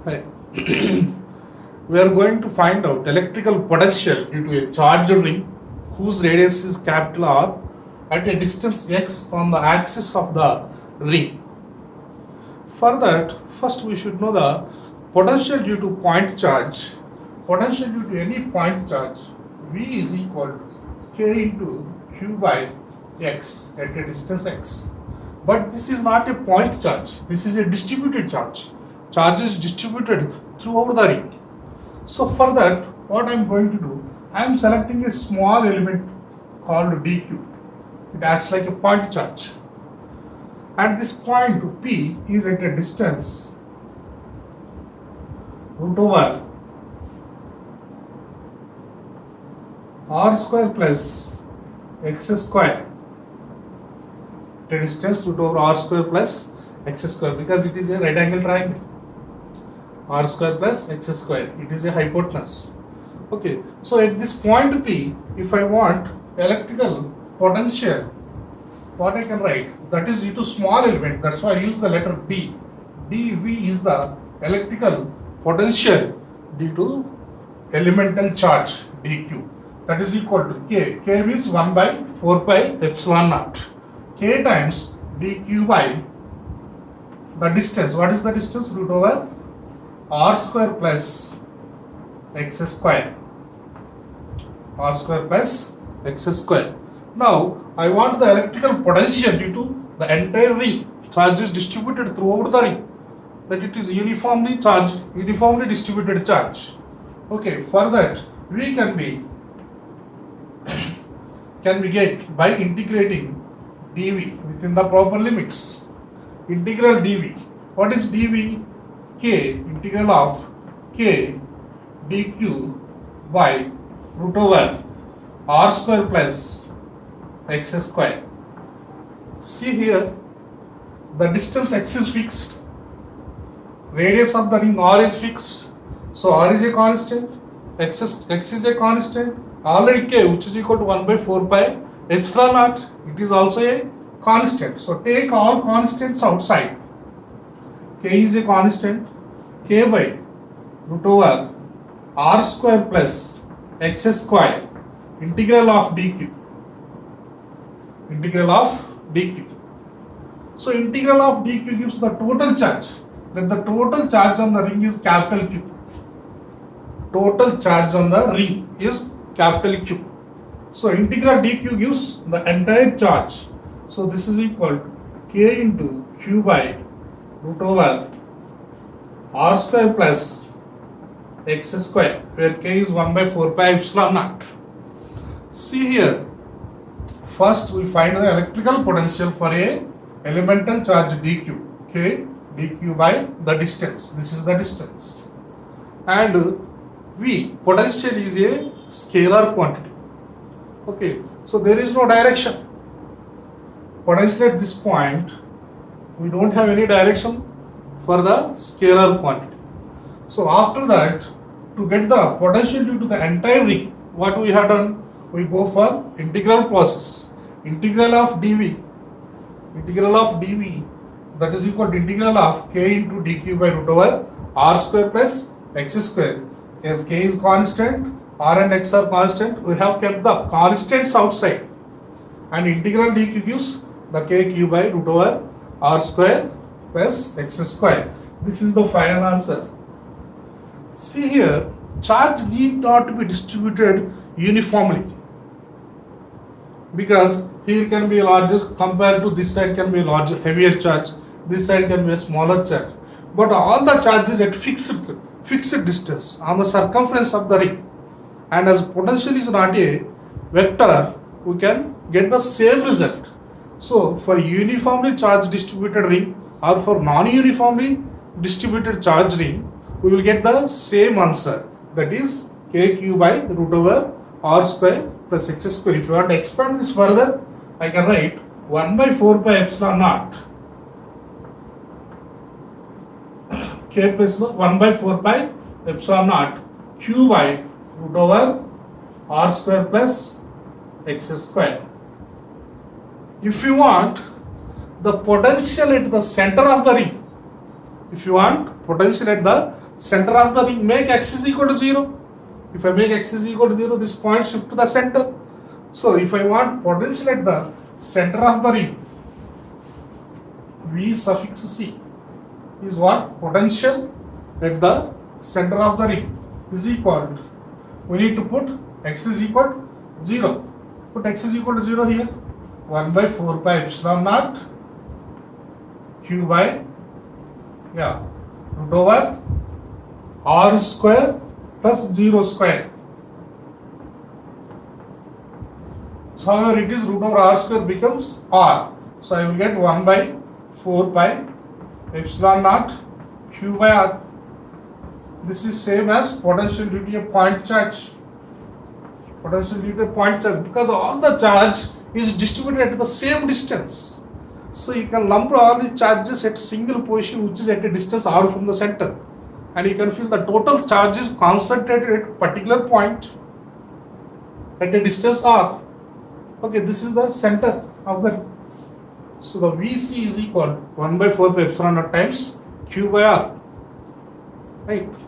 Hi. We are going to find out electrical potential due to a charged ring whose radius is capital R at a distance x on the axis of the ring. For that, first we should know the potential due to point charge. Potential due to any point charge V is equal to K into Q by x at a distance x. But this is not a point charge, this is a distributed charge. Charge is distributed throughout the ring. So for that, what I am going to do, I am selecting a small element called dq. It acts like a point charge. And this point P is at a distance root over r square plus x square. At a distance root over r square plus x square, because it is a right angle triangle. R square plus x square, it is a hypotenuse. Okay, so at this point P, if I want electrical potential, what I can write, that is due to small element, that's why I use the letter D. dV is the electrical potential due to elemental charge dq, that is equal to K. K means 1 by 4 pi epsilon naught. K times dq by the distance. What is the distance? Root over r square plus x square. R square plus x square. Now I want the electrical potential due to the entire ring. Charge is distributed throughout the ring, that it is uniformly charged, uniformly distributed charge. Okay, for that we can get by integrating dV within the proper limits. Integral dV. What is dV? K, integral of K dq by root over r square plus x square. See here, the distance x is fixed, radius of the ring r is fixed, so r is a constant, x is a constant, already K, which is equal to 1 by 4 pi epsilon naught, it is also a constant. So take all constants outside. K is a constant, K by root over r square plus x square, integral of dq. Integral of dq. So integral of dq gives the total charge. Then the total charge on the ring is capital Q. Total charge on the ring is capital Q. So integral dq gives the entire charge. So this is equal to K into Q by root over r square plus x square, where K is 1 by 4 pi epsilon naught. See here, first we find the electrical potential for a elemental charge dq. K dq by the distance. This is the distance. And V, potential is a scalar quantity. Okay, so there is no direction. Potential at this point, we don't have any direction for the scalar quantity. So after that, to get the potential due to the entire ring, what we have done? We go for integral process. Integral of dV, that is equal to integral of K into dq by root over r square plus x square. As K is constant, r and x are constant, we have kept the constants outside, and integral dq gives the kq by root over r square plus x square. This is the final answer. See here, charge need not be distributed uniformly, because here can be a larger, compared to this side can be a larger, heavier charge, this side can be a smaller charge, but all the charges at fixed distance on the circumference of the ring, and as potential is not a vector, we can get the same result. So for uniformly charged distributed ring or for non-uniformly distributed charge ring, we will get the same answer, that is kq by root over r square plus x square. If you want to expand this further, I can write 1 by 4 pi epsilon naught K plus 1 by 4 pi epsilon naught q by root over r square plus x square. If you want the potential at the center of the ring, If you want potential at the center of the ring, make x is equal to 0. If I make x is equal to 0, this point shift to the center. So if I want potential at the center of the ring, V suffix C is what? Potential at the center of the ring is equal to, we need to put x is equal to 0. Put x is equal to 0 here. 1 by 4 pi epsilon naught q by root over r square plus 0 square. So however it is root over r square becomes r. So I will get 1 by 4 pi epsilon naught q by r. This is same as potential due to a point charge. Potential due to a point charge, because all the charge is distributed at the same distance. So you can lump all the charges at single position which is at a distance r from the center. And you can feel the total charge is concentrated at a particular point at a distance r. Okay, this is the center of the. So the VC is equal to 1 by 4 pi epsilon naught times q by r. Right.